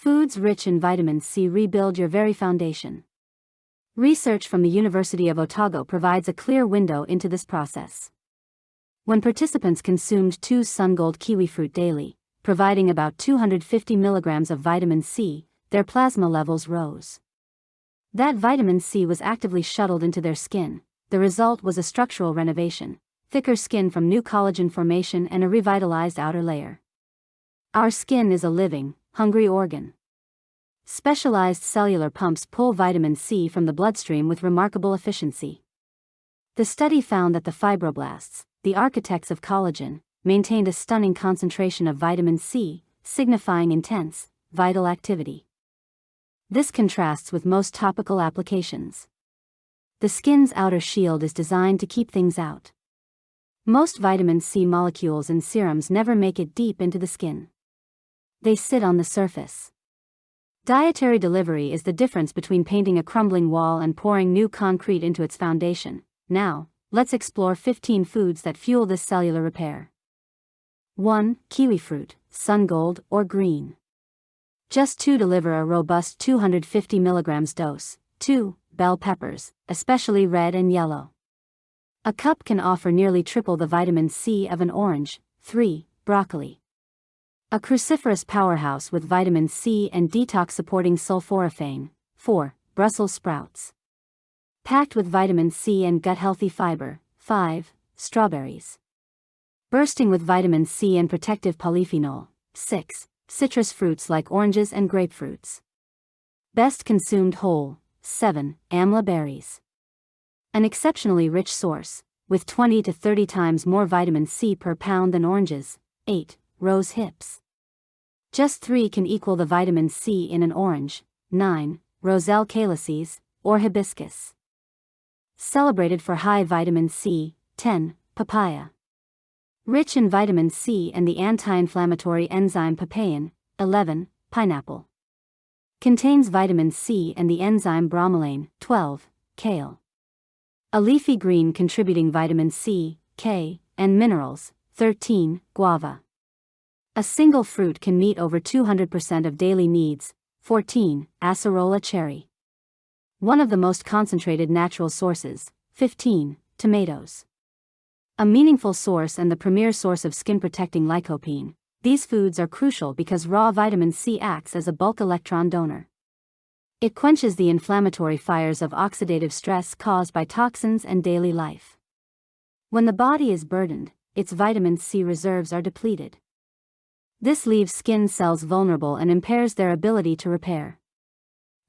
Foods rich in vitamin C rebuild your very foundation. Research from the University of Otago provides a clear window into this process. When participants consumed 2 sun-gold kiwi fruit daily, providing about 250 milligrams of vitamin C, their plasma levels rose. That vitamin C was actively shuttled into their skin. The result was a structural renovation, thicker skin from new collagen formation and a revitalized outer layer. Our skin is a living, hungry organ. Specialized cellular pumps pull vitamin C from the bloodstream with remarkable efficiency. The study found that the fibroblasts, the architects of collagen, maintained a stunning concentration of vitamin C, signifying intense, vital activity. This contrasts with most topical applications. The skin's outer shield is designed to keep things out. Most vitamin C molecules in serums never make it deep into the skin. They sit on the surface. Dietary delivery is the difference between painting a crumbling wall and pouring new concrete into its foundation. Now, let's explore 15 foods that fuel this cellular repair. 1. Kiwi fruit, sun gold or green. Just 2 deliver a robust 250 milligrams dose. 2. Bell peppers, especially red and yellow. A cup can offer nearly triple the vitamin C of an orange. 3. Broccoli. A cruciferous powerhouse with vitamin C and detox-supporting sulforaphane. 4. Brussels sprouts. Packed with vitamin C and gut-healthy fiber. 5. Strawberries. Bursting with vitamin C and protective polyphenol. 6. Citrus fruits like oranges and grapefruits. Best consumed whole. 7. Amla berries. An exceptionally rich source, with 20 to 30 times more vitamin C per pound than oranges. 8. Rose hips. Just 3 can equal the vitamin C in an orange. 9. Roselle calyces, or hibiscus. Celebrated for high vitamin C. 10. Papaya. Rich in vitamin C and the anti-inflammatory enzyme papain. 11. Pineapple. Contains vitamin C and the enzyme bromelain. 12. Kale. A leafy green contributing vitamin C, K, and minerals. 13. Guava. A single fruit can meet over 200% of daily needs. 14. Acerola cherry. One of the most concentrated natural sources. 15. Tomatoes. A meaningful source and the premier source of skin-protecting lycopene. These foods are crucial because raw vitamin C acts as a bulk electron donor. It quenches the inflammatory fires of oxidative stress caused by toxins and daily life. When the body is burdened, its vitamin C reserves are depleted. This leaves skin cells vulnerable and impairs their ability to repair.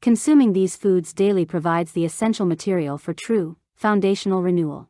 Consuming these foods daily provides the essential material for true, foundational renewal.